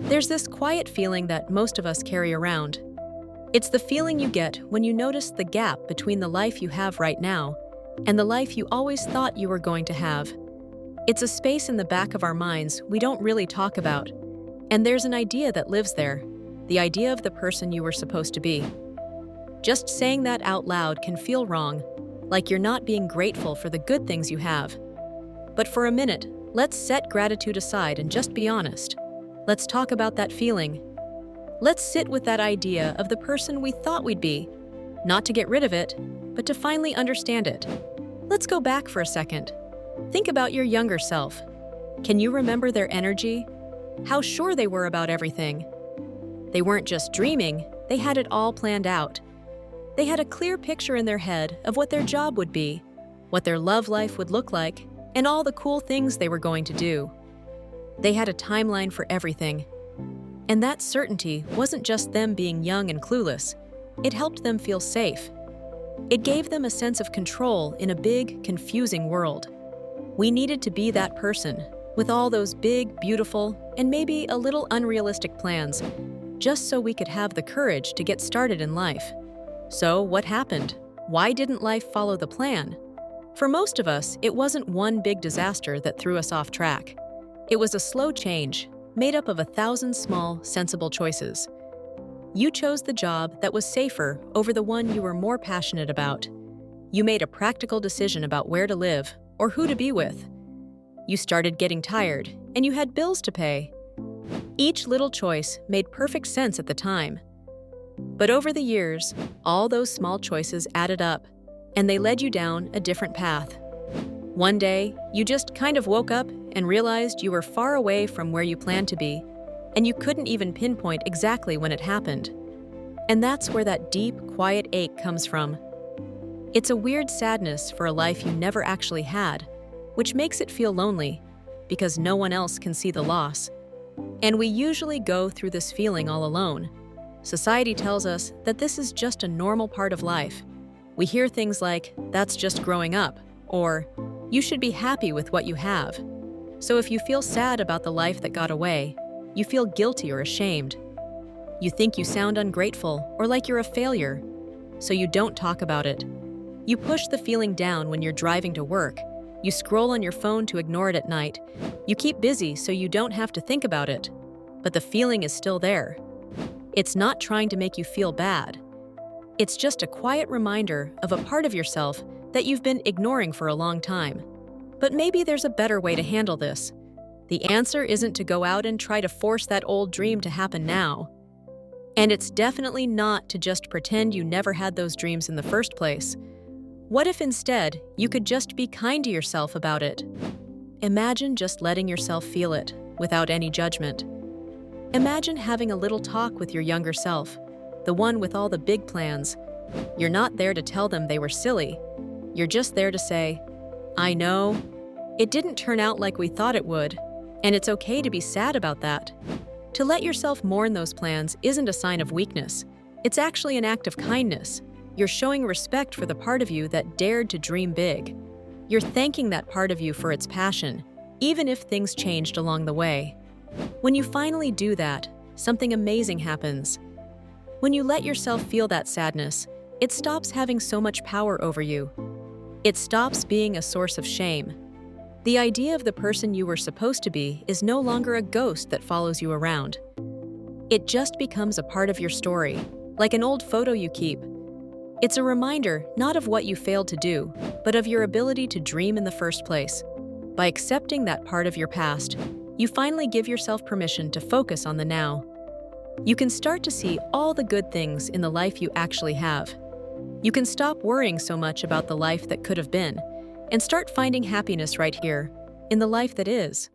There's this quiet feeling that most of us carry around. It's the feeling you get when you notice the gap between the life you have right now and the life you always thought you were going to have. It's a space in the back of our minds we don't really talk about, and there's an idea that lives there, the idea of the person you were supposed to be. Just saying that out loud can feel wrong, like you're not being grateful for the good things you have. But for a minute, let's set gratitude aside and just be honest. Let's talk about that feeling. Let's sit with that idea of the person we thought we'd be, not to get rid of it, but to finally understand it. Let's go back for a second. Think about your younger self. Can you remember their energy? How sure they were about everything? They weren't just dreaming, they had it all planned out. They had a clear picture in their head of what their job would be, what their love life would look like, and all the cool things they were going to do. They had a timeline for everything. And that certainty wasn't just them being young and clueless. It helped them feel safe. It gave them a sense of control in a big, confusing world. We needed to be that person, with all those big, beautiful, and maybe a little unrealistic plans, just so we could have the courage to get started in life. So, what happened? Why didn't life follow the plan? For most of us, it wasn't one big disaster that threw us off track. It was a slow change, made up of 1,000 small, sensible choices. You chose the job that was safer over the one you were more passionate about. You made a practical decision about where to live or who to be with. You started getting tired, and you had bills to pay. Each little choice made perfect sense at the time. But over the years, all those small choices added up, and they led you down a different path. One day, you just kind of woke up and realized you were far away from where you planned to be, and you couldn't even pinpoint exactly when it happened. And that's where that deep, quiet ache comes from. It's a weird sadness for a life you never actually had, which makes it feel lonely, because no one else can see the loss. And we usually go through this feeling all alone. Society tells us that this is just a normal part of life. We hear things like, "That's just growing up," or "You should be happy with what you have." So if you feel sad about the life that got away, you feel guilty or ashamed. You think you sound ungrateful or like you're a failure, so you don't talk about it. You push the feeling down when you're driving to work. You scroll on your phone to ignore it at night. You keep busy so you don't have to think about it. But the feeling is still there. It's not trying to make you feel bad. It's just a quiet reminder of a part of yourself that you've been ignoring for a long time. But maybe there's a better way to handle this. The answer isn't to go out and try to force that old dream to happen now. And it's definitely not to just pretend you never had those dreams in the first place. What if instead you could just be kind to yourself about it? Imagine just letting yourself feel it without any judgment. Imagine having a little talk with your younger self, the one with all the big plans. You're not there to tell them they were silly. You're just there to say, "I know, it didn't turn out like we thought it would, and it's okay to be sad about that." To let yourself mourn those plans isn't a sign of weakness. It's actually an act of kindness. You're showing respect for the part of you that dared to dream big. You're thanking that part of you for its passion, even if things changed along the way. When you finally do that, something amazing happens. When you let yourself feel that sadness, it stops having so much power over you. It stops being a source of shame. The idea of the person you were supposed to be is no longer a ghost that follows you around. It just becomes a part of your story, like an old photo you keep. It's a reminder not of what you failed to do, but of your ability to dream in the first place. By accepting that part of your past, you finally give yourself permission to focus on the now. You can start to see all the good things in the life you actually have. You can stop worrying so much about the life that could have been, and start finding happiness right here, in the life that is.